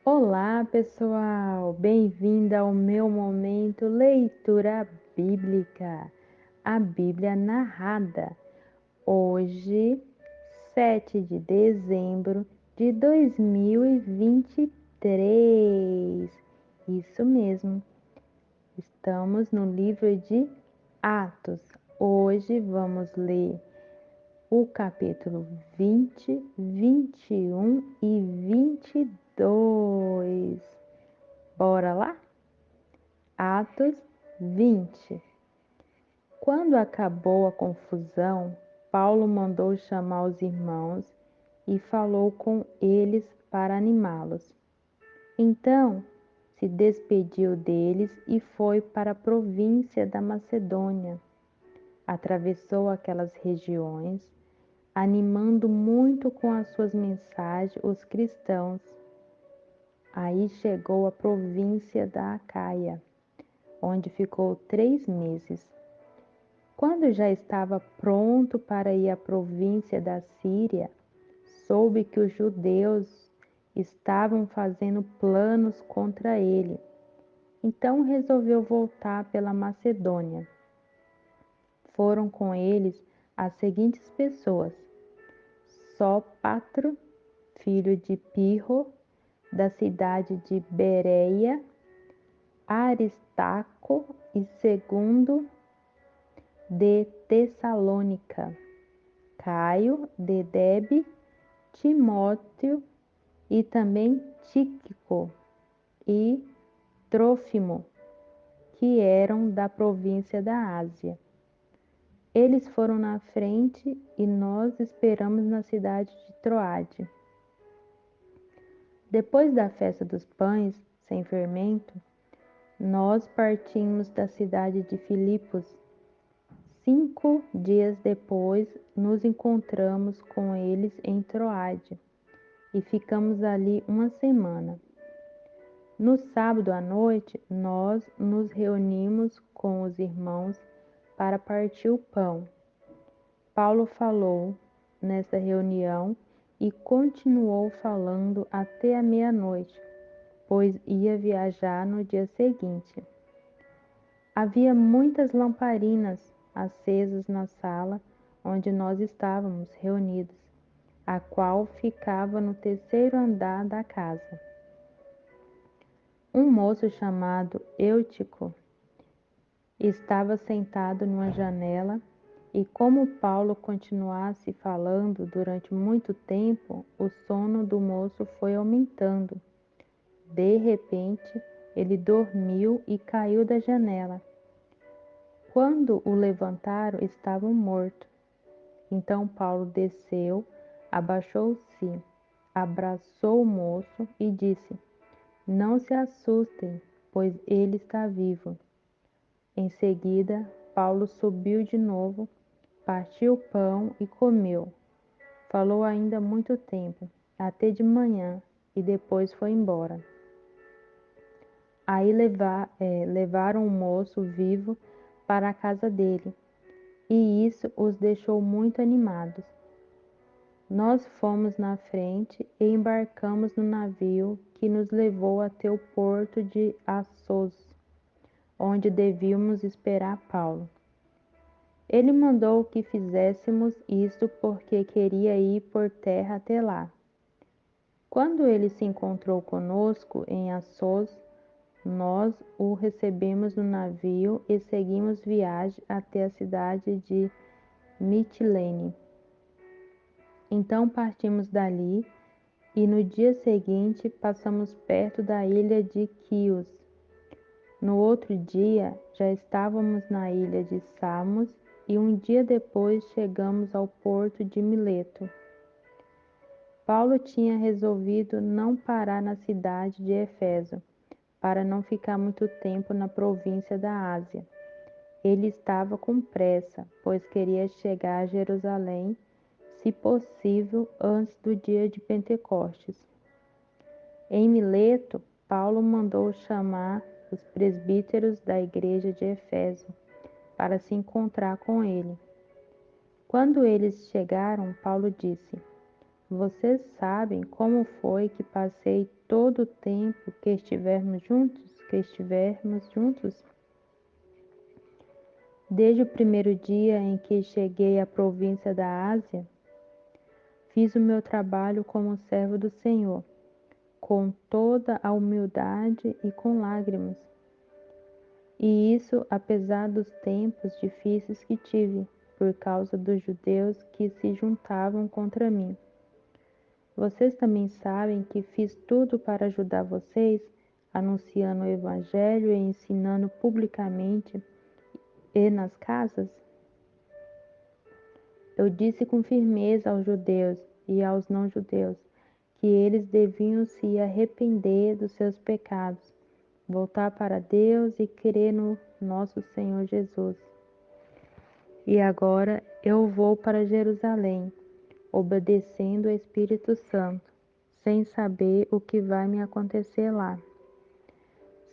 Olá, pessoal! Bem-vinda ao meu momento Leitura Bíblica, a Bíblia narrada. Hoje, 7 de dezembro de 2023. Isso mesmo, estamos no livro de Atos. Hoje vamos ler o capítulo 20, 21 e 22. Bora lá? Atos 20. Quando acabou a confusão, Paulo mandou chamar os irmãos e falou com eles para animá-los. Então se despediu deles e foi para a província da Macedônia. Atravessou aquelas regiões, animando muito com as suas mensagens os cristãos. Aí chegou à província da Acaia, onde ficou 3 meses. Quando já estava pronto para ir à província da Síria, soube que os judeus estavam fazendo planos contra ele. Então resolveu voltar pela Macedônia. Foram com eles as seguintes pessoas: Sópatro, filho de Pirro, da cidade de Bereia, Aristarco e Segundo de Tessalônica, Caio de Debe, Timóteo e também Tíquico e Trófimo, que eram da província da Ásia. Eles foram na frente e nós esperamos na cidade de Troade. Depois da festa dos pães sem fermento, nós partimos da cidade de Filipos. 5 dias depois, nos encontramos com eles em Troade e ficamos ali uma semana. No sábado à noite, nós nos reunimos com os irmãos para partir o pão. Paulo falou nessa reunião e continuou falando até a meia-noite, pois ia viajar no dia seguinte. Havia muitas lamparinas acesas na sala onde nós estávamos reunidos, a qual ficava no terceiro andar da casa. Um moço chamado Eutico estava sentado numa janela e, como Paulo continuasse falando durante muito tempo, o sono do moço foi aumentando. De repente, ele dormiu e caiu da janela. Quando o levantaram, estava morto. Então Paulo desceu, abaixou-se, abraçou o moço e disse: Não se assustem, pois ele está vivo. Em seguida, Paulo subiu de novo, partiu o pão e comeu. Falou ainda muito tempo, até de manhã, e depois foi embora. Aí levaram o moço vivo para a casa dele, e isso os deixou muito animados. Nós fomos na frente e embarcamos no navio que nos levou até o porto de Assos, onde devíamos esperar Paulo. Ele mandou que fizéssemos isto porque queria ir por terra até lá. Quando ele se encontrou conosco em Assos, nós o recebemos no navio e seguimos viagem até a cidade de Mitilene. Então partimos dali e no dia seguinte passamos perto da ilha de Quios. No outro dia já estávamos na ilha de Samos e um dia depois chegamos ao porto de Mileto. Paulo tinha resolvido não parar na cidade de Éfeso, para não ficar muito tempo na província da Ásia. Ele estava com pressa, pois queria chegar a Jerusalém, se possível, antes do dia de Pentecostes. Em Mileto, Paulo mandou chamar os presbíteros da igreja de Éfeso para se encontrar com ele. Quando eles chegaram, Paulo disse: Vocês sabem como foi que passei todo o tempo que estivermos juntos? Desde o primeiro dia em que cheguei à província da Ásia, fiz o meu trabalho como servo do Senhor, com toda a humildade e com lágrimas. E isso apesar dos tempos difíceis que tive, por causa dos judeus que se juntavam contra mim. Vocês também sabem que fiz tudo para ajudar vocês, anunciando o Evangelho e ensinando publicamente e nas casas? Eu disse com firmeza aos judeus e aos não-judeus que eles deviam se arrepender dos seus pecados, voltar para Deus e crer no nosso Senhor Jesus. E agora eu vou para Jerusalém, obedecendo ao Espírito Santo, sem saber o que vai me acontecer lá.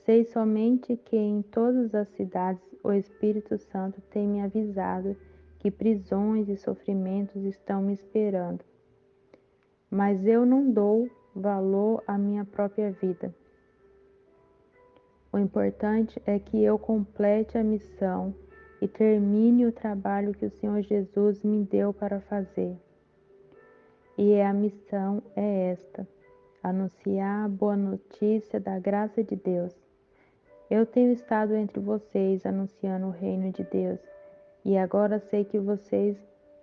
Sei somente que em todas as cidades o Espírito Santo tem me avisado que prisões e sofrimentos estão me esperando. Mas eu não dou valor à minha própria vida. O importante é que eu complete a missão e termine o trabalho que o Senhor Jesus me deu para fazer. E a missão é esta: anunciar a boa notícia da graça de Deus. Eu tenho estado entre vocês anunciando o reino de Deus, e agora sei que vocês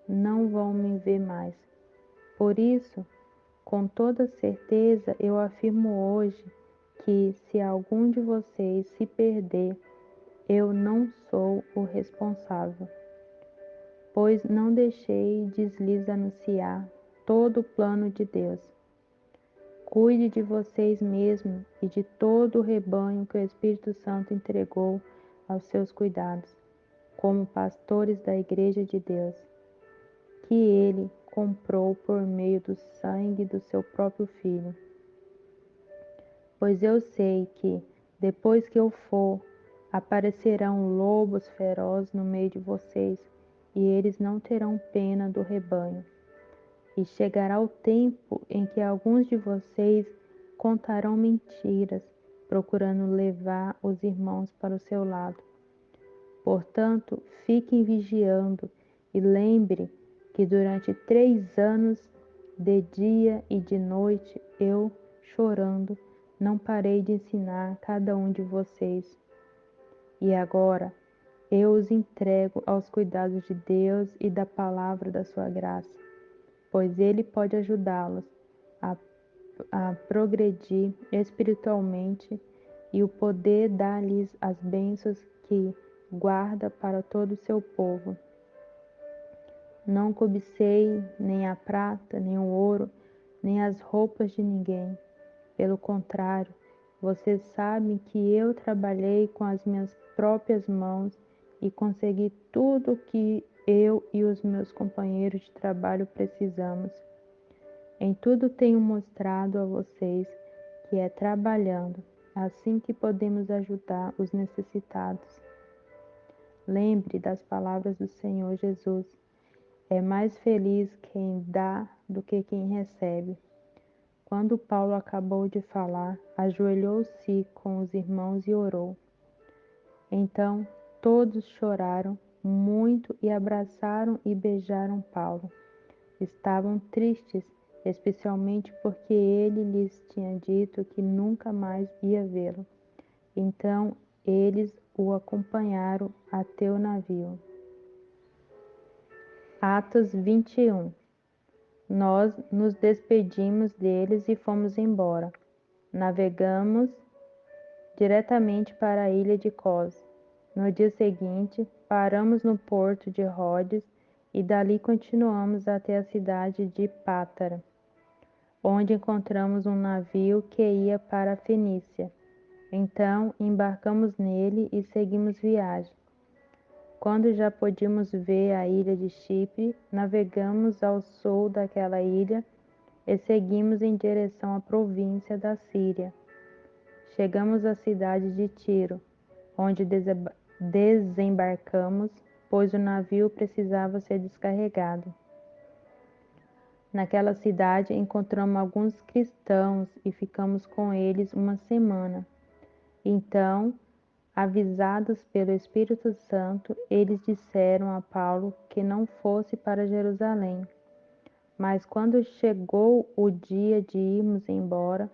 não vão me ver mais. Por isso, com toda certeza, eu afirmo hoje que se algum de vocês se perder, eu não sou o responsável, pois não deixei de lhes anunciar todo o plano de Deus. Cuide de vocês mesmos e de todo o rebanho que o Espírito Santo entregou aos seus cuidados, como pastores da Igreja de Deus, que ele comprou por meio do sangue do seu próprio Filho. Pois eu sei que, depois que eu for, aparecerão lobos ferozes no meio de vocês, e eles não terão pena do rebanho. E chegará o tempo em que alguns de vocês contarão mentiras, procurando levar os irmãos para o seu lado. Portanto, fiquem vigiando e lembre que durante 3 anos, de dia e de noite, eu, chorando, não parei de ensinar a cada um de vocês. E agora, eu os entrego aos cuidados de Deus e da palavra da sua graça, pois Ele pode ajudá-los a, a progredir espiritualmente e o poder dar-lhes as bênçãos que guarda para todo o seu povo. Não cobicei nem a prata, nem o ouro, nem as roupas de ninguém. Pelo contrário, vocês sabem que eu trabalhei com as minhas próprias mãos e consegui tudo o que eu e os meus companheiros de trabalho precisamos. Em tudo tenho mostrado a vocês que é trabalhando, assim que podemos ajudar os necessitados. Lembre das palavras do Senhor Jesus: é mais feliz quem dá do que quem recebe. Quando Paulo acabou de falar, ajoelhou-se com os irmãos e orou. Então todos choraram muito e abraçaram e beijaram Paulo. Estavam tristes, especialmente porque ele lhes tinha dito que nunca mais ia vê-lo. Então eles o acompanharam até o navio. Atos 21. Nós nos despedimos deles e fomos embora. Navegamos diretamente para a ilha de Cos. No dia seguinte, paramos no porto de Rhodes e dali continuamos até a cidade de Pátara, onde encontramos um navio que ia para a Fenícia. Então embarcamos nele e seguimos viagem. Quando já podíamos ver a ilha de Chipre, navegamos ao sul daquela ilha e seguimos em direção à província da Síria. Chegamos à cidade de Tiro, onde desembarcamos, pois o navio precisava ser descarregado. Naquela cidade encontramos alguns cristãos e ficamos com eles uma semana. Então, avisados pelo Espírito Santo, eles disseram a Paulo que não fosse para Jerusalém. Mas quando chegou o dia de irmos embora,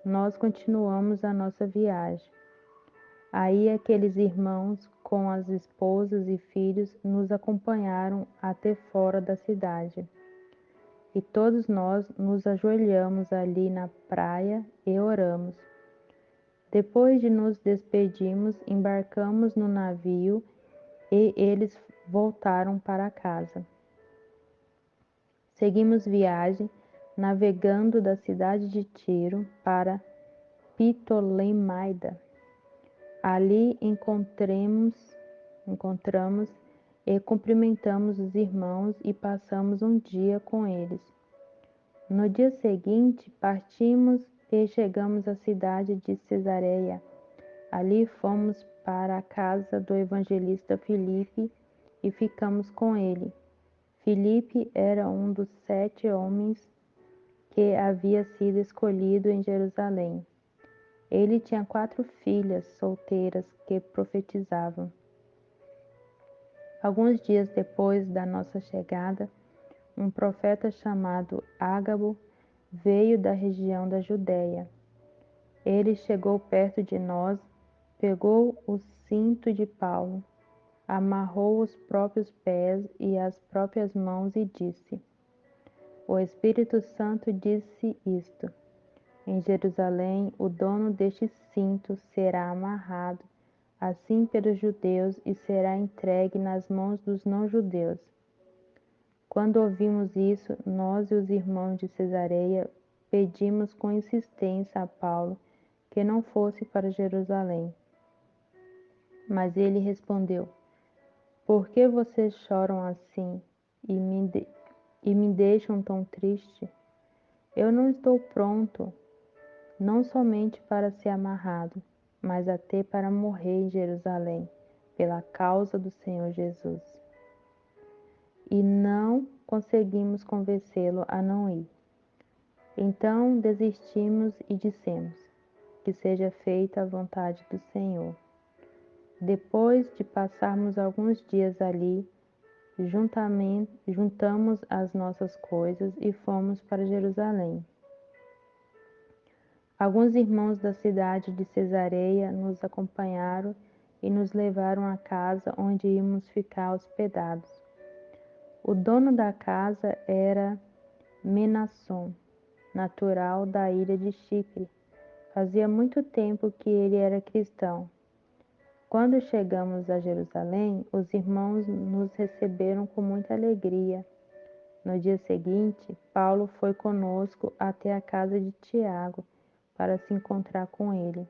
nós continuamos a nossa viagem. Aí aqueles irmãos, com as esposas e filhos, nos acompanharam até fora da cidade. E todos nós nos ajoelhamos ali na praia e oramos. Depois de nos despedirmos, embarcamos no navio e eles voltaram para casa. Seguimos viagem, navegando da cidade de Tiro para Ptolemaida. Ali encontramos e cumprimentamos os irmãos e passamos um dia com eles. No dia seguinte, partimos e chegamos à cidade de Cesareia. Ali fomos para a casa do evangelista Filipe e ficamos com ele. Filipe era um dos 7 homens que havia sido escolhido em Jerusalém. Ele tinha 4 filhas solteiras que profetizavam. Alguns dias depois da nossa chegada, um profeta chamado Ágabo veio da região da Judéia. Ele chegou perto de nós, pegou o cinto de Paulo, amarrou os próprios pés e as próprias mãos e disse: O Espírito Santo disse isto: Em Jerusalém, o dono deste cinto será amarrado, assim pelos judeus, e será entregue nas mãos dos não-judeus. Quando ouvimos isso, nós e os irmãos de Cesareia pedimos com insistência a Paulo que não fosse para Jerusalém. Mas ele respondeu: Por que vocês choram assim e me deixam tão triste? Eu não estou pronto, não somente para ser amarrado, mas até para morrer em Jerusalém, pela causa do Senhor Jesus. E não conseguimos convencê-lo a não ir. Então desistimos e dissemos: Que seja feita a vontade do Senhor. Depois de passarmos alguns dias ali, juntamos as nossas coisas e fomos para Jerusalém. Alguns irmãos da cidade de Cesareia nos acompanharam e nos levaram à casa onde íamos ficar hospedados. O dono da casa era Menasson, natural da ilha de Chipre. Fazia muito tempo que ele era cristão. Quando chegamos a Jerusalém, os irmãos nos receberam com muita alegria. No dia seguinte, Paulo foi conosco até a casa de Tiago para se encontrar com ele.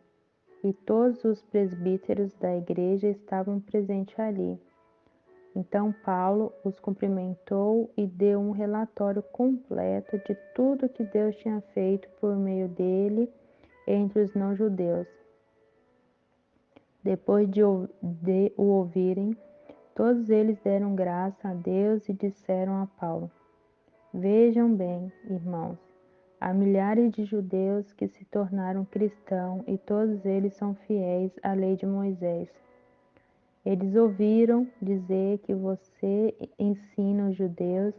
E todos os presbíteros da igreja estavam presentes ali. Então Paulo os cumprimentou e deu um relatório completo de tudo que Deus tinha feito por meio dele entre os não-judeus. Depois de o ouvirem, todos eles deram graça a Deus e disseram a Paulo: Vejam bem, irmãos, há milhares de judeus que se tornaram cristãos e todos eles são fiéis à lei de Moisés. Eles ouviram dizer que você ensina os judeus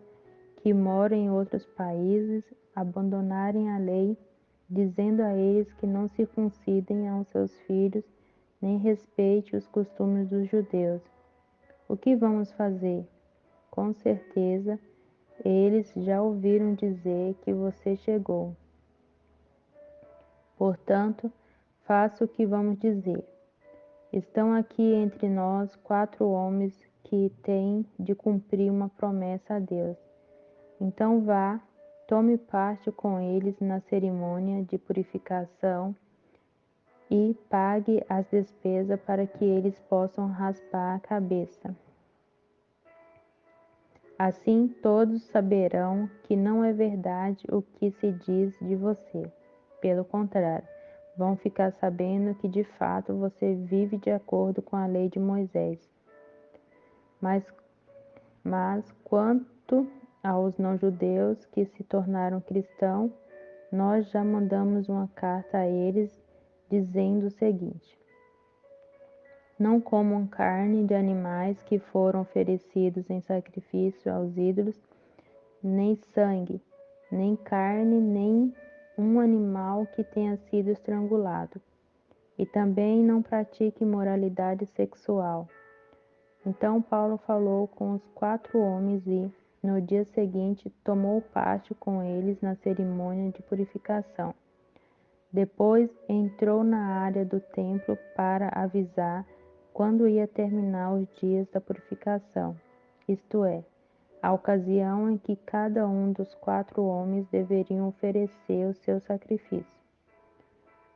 que moram em outros países a abandonarem a lei, dizendo a eles que não circuncidem aos seus filhos, nem respeite os costumes dos judeus. O que vamos fazer? Com certeza, eles já ouviram dizer que você chegou. Portanto, faça o que vamos dizer. Estão aqui entre nós 4 homens que têm de cumprir uma promessa a Deus. Então vá, tome parte com eles na cerimônia de purificação e pague as despesas para que eles possam raspar a cabeça. Assim todos saberão que não é verdade o que se diz de você. Pelo contrário, vão ficar sabendo que de fato você vive de acordo com a lei de Moisés. Mas quanto aos não-judeus que se tornaram cristãos, nós já mandamos uma carta a eles dizendo o seguinte: não comam carne de animais que foram oferecidos em sacrifício aos ídolos, nem sangue, nem carne, nem um animal que tenha sido estrangulado. E também não pratique imoralidade sexual. Então Paulo falou com os 4 homens e, no dia seguinte, tomou parte com eles na cerimônia de purificação. Depois entrou na área do templo para avisar quando ia terminar os dias da purificação, isto é, a ocasião em que cada um dos 4 homens deveriam oferecer o seu sacrifício.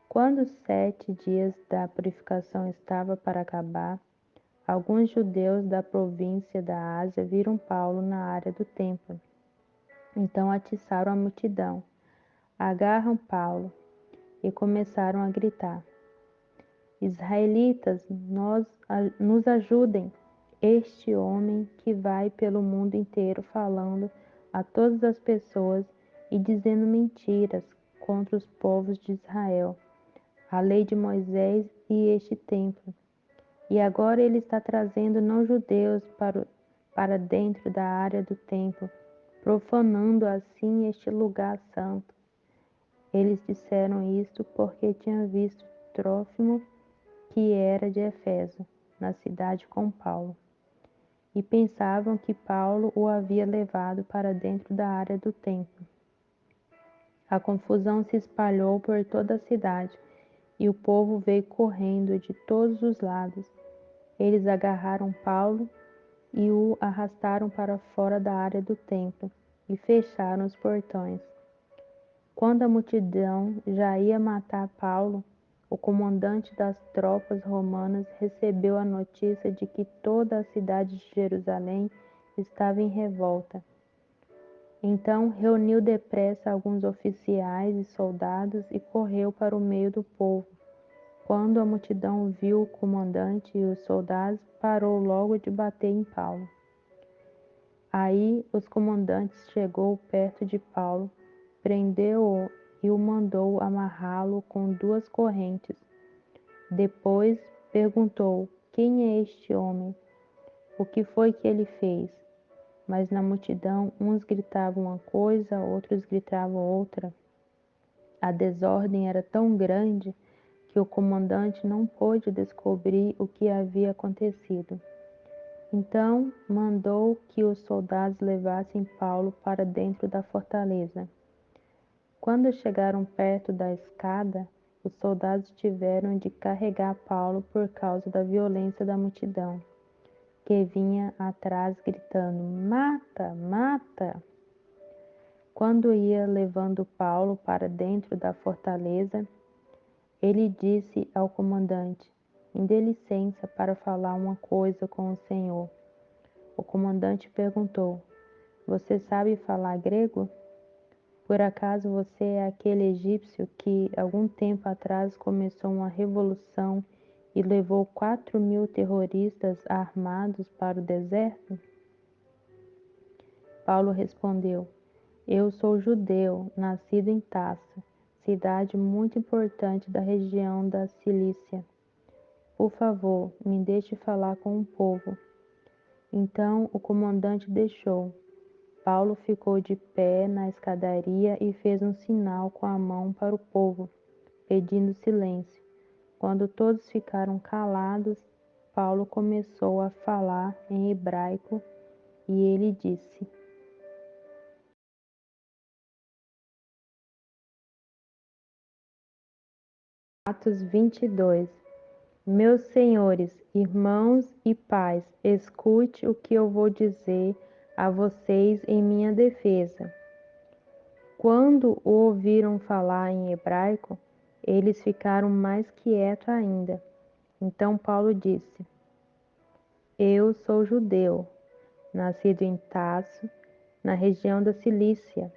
Quando os 7 dias da purificação estavam para acabar, alguns judeus da província da Ásia viram Paulo na área do templo. Então atiçaram a multidão, agarram Paulo e começaram a gritar: Israelitas, nos ajudem! Este homem que vai pelo mundo inteiro falando a todas as pessoas e dizendo mentiras contra os povos de Israel, a lei de Moisés e este templo. E agora ele está trazendo não-judeus para dentro da área do templo, profanando assim este lugar santo. Eles disseram isto porque tinham visto Trófimo, que era de Éfeso, na cidade com Paulo, e pensavam que Paulo o havia levado para dentro da área do templo. A confusão se espalhou por toda a cidade, e o povo veio correndo de todos os lados. Eles agarraram Paulo e o arrastaram para fora da área do templo e fecharam os portões. Quando a multidão já ia matar Paulo, o comandante das tropas romanas recebeu a notícia de que toda a cidade de Jerusalém estava em revolta. Então reuniu depressa alguns oficiais e soldados e correu para o meio do povo. Quando a multidão viu o comandante e os soldados, parou logo de bater em Paulo. Aí os comandantes chegou perto de Paulo, prendeu-o e o mandou amarrá-lo com 2 correntes. Depois perguntou: quem é este homem? O que foi que ele fez? Mas na multidão uns gritavam uma coisa, outros gritavam outra. A desordem era tão grande que o comandante não pôde descobrir o que havia acontecido. Então mandou que os soldados levassem Paulo para dentro da fortaleza. Quando chegaram perto da escada, os soldados tiveram de carregar Paulo por causa da violência da multidão, que vinha atrás gritando: Mata, mata! Quando ia levando Paulo para dentro da fortaleza, ele disse ao comandante: Me dê licença para falar uma coisa com o senhor. O comandante perguntou: Você sabe falar grego? Por acaso você é aquele egípcio que, algum tempo atrás, começou uma revolução e levou 4.000 terroristas armados para o deserto? Paulo respondeu: Eu sou judeu, nascido em Tarso, cidade muito importante da região da Cilícia. Por favor, me deixe falar com o povo. Então o comandante deixou. Paulo ficou de pé na escadaria e fez um sinal com a mão para o povo, pedindo silêncio. Quando todos ficaram calados, Paulo começou a falar em hebraico e ele disse: Atos 22. Meus senhores, irmãos e pais, escute o que eu vou dizer a vocês em minha defesa. Quando o ouviram falar em hebraico, eles ficaram mais quietos ainda. Então Paulo disse: Eu sou judeu, nascido em Tarso, na região da Cilícia,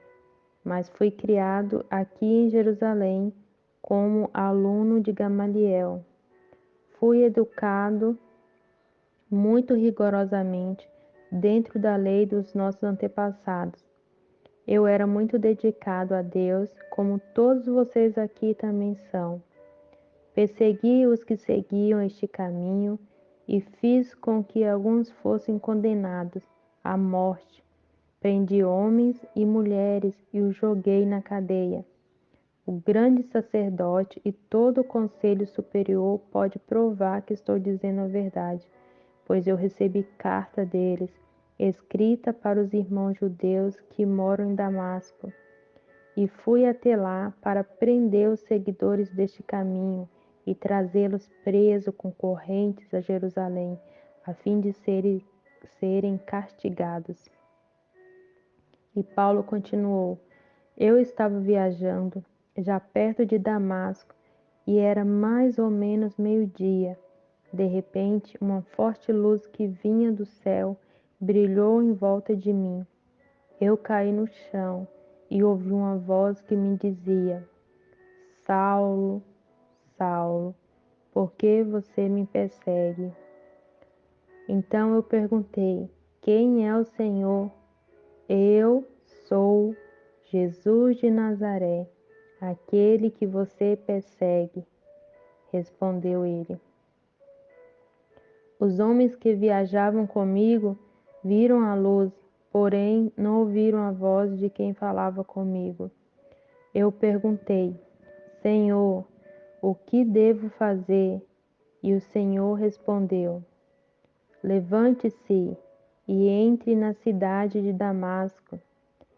mas fui criado aqui em Jerusalém como aluno de Gamaliel. Fui educado muito rigorosamente dentro da lei dos nossos antepassados Eu era muito dedicado a Deus, como todos vocês aqui também são. Persegui os que seguiam este caminho e fiz com que alguns fossem condenados à morte. Prendi homens e mulheres e os joguei na cadeia. O grande sacerdote e todo o conselho superior pode provar que estou dizendo a verdade, pois eu recebi carta deles, escrita para os irmãos judeus que moram em Damasco, e fui até lá para prender os seguidores deste caminho e trazê-los presos com correntes a Jerusalém, a fim de serem castigados. E Paulo continuou: Eu estava viajando, já perto de Damasco, e era mais ou menos meio-dia. De repente, uma forte luz que vinha do céu brilhou em volta de mim. Eu caí no chão e ouvi uma voz que me dizia: Saulo, Saulo, por que você me persegue? Então eu perguntei: Quem é o Senhor? Eu sou Jesus de Nazaré, aquele que você persegue, respondeu ele. Os homens que viajavam comigo viram a luz, porém não ouviram a voz de quem falava comigo. Eu perguntei: Senhor, o que devo fazer? E o Senhor respondeu: Levante-se e entre na cidade de Damasco.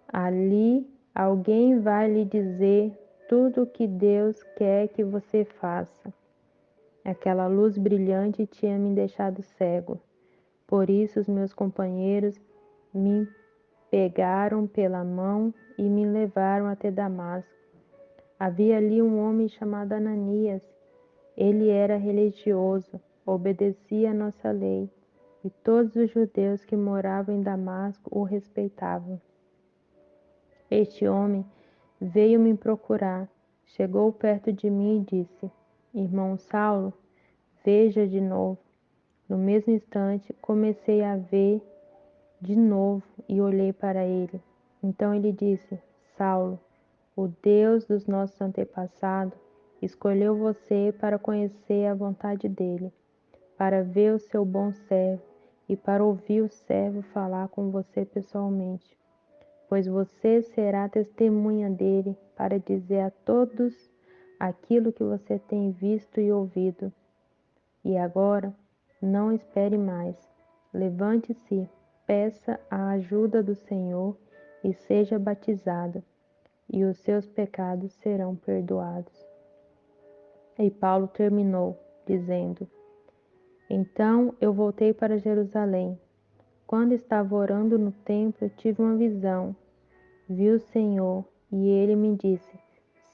Ali alguém vai lhe dizer tudo o que Deus quer que você faça. Aquela luz brilhante tinha me deixado cego. Por isso os meus companheiros me pegaram pela mão e me levaram até Damasco. Havia ali um homem chamado Ananias. Ele era religioso, obedecia à nossa lei, e todos os judeus que moravam em Damasco o respeitavam. Este homem veio me procurar, chegou perto de mim e disse: Irmão Saulo, veja de novo. No mesmo instante, comecei a ver de novo e olhei para ele. Então ele disse: Saulo, o Deus dos nossos antepassados escolheu você para conhecer a vontade dele, para ver o seu bom servo e para ouvir o servo falar com você pessoalmente, pois você será testemunha dele para dizer a todos aquilo que você tem visto e ouvido. E agora, não espere mais. Levante-se, peça a ajuda do Senhor e seja batizado, e os seus pecados serão perdoados. E Paulo terminou, dizendo: Então eu voltei para Jerusalém. Quando estava orando no templo, tive uma visão. Vi o Senhor, e ele me disse: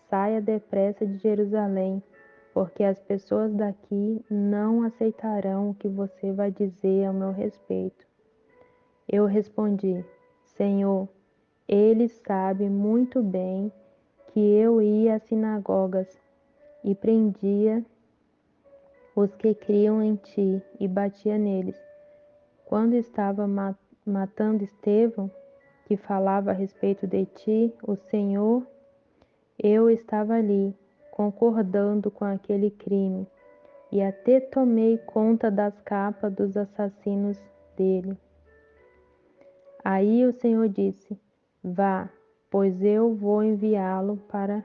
Saia depressa de Jerusalém, porque as pessoas daqui não aceitarão o que você vai dizer a meu respeito. Eu respondi: Senhor, ele sabe muito bem que eu ia às sinagogas e prendia os que criam em ti e batia neles. Quando estava matando Estevão, que falava a respeito de ti, o Senhor, eu estava ali, concordando com aquele crime, e até tomei conta das capas dos assassinos dele. Aí o Senhor disse: Vá, pois eu vou enviá-lo para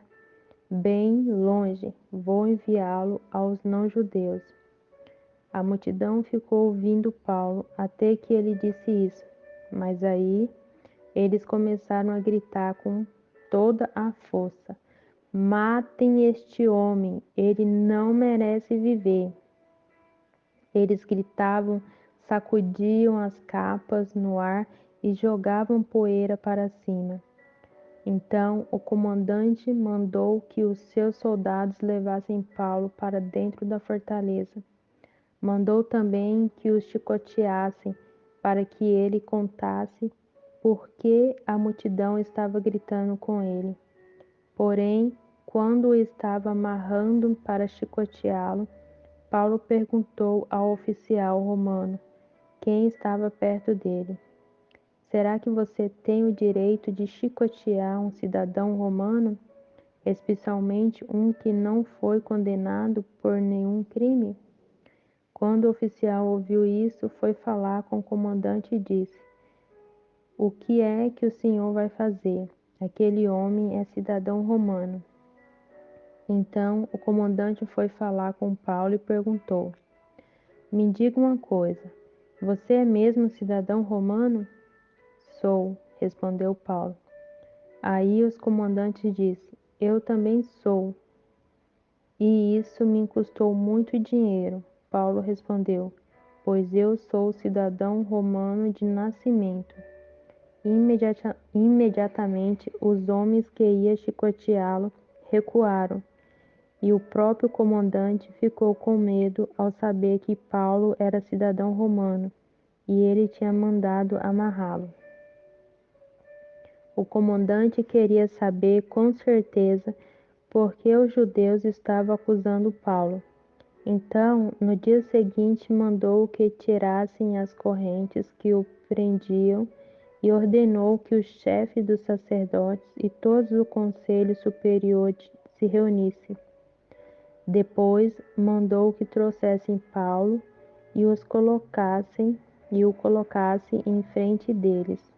bem longe, vou enviá-lo aos não-judeus. A multidão ficou ouvindo Paulo até que ele disse isso, mas aí eles começaram a gritar com toda a força: Matem este homem, ele não merece viver. Eles gritavam, sacudiam as capas no ar e jogavam poeira para cima. Então o comandante mandou que os seus soldados levassem Paulo para dentro da fortaleza. Mandou também que os chicoteassem, para que ele contasse por que a multidão estava gritando com ele. Porém, quando o estava amarrando para chicoteá-lo, Paulo perguntou ao oficial romano quem estava perto dele: será que você tem o direito de chicotear um cidadão romano, especialmente um que não foi condenado por nenhum crime? Quando o oficial ouviu isso, foi falar com o comandante e disse: O que é que o senhor vai fazer? Aquele homem é cidadão romano. Então o comandante foi falar com Paulo e perguntou: Me diga uma coisa, você é mesmo cidadão romano? Sou, respondeu Paulo. Aí os comandantes disse: Eu também sou, e isso me custou muito dinheiro. Paulo respondeu: Pois eu sou cidadão romano de nascimento. Imediatamente os homens que iam chicoteá-lo recuaram, e o próprio comandante ficou com medo ao saber que Paulo era cidadão romano e ele tinha mandado amarrá-lo. O comandante queria saber com certeza por que os judeus estavam acusando Paulo. Então, no dia seguinte, mandou que tirassem as correntes que o prendiam e ordenou que os chefes dos sacerdotes e todo o conselho superior se reunissem. Depois, mandou que trouxessem Paulo e o colocassem em frente deles.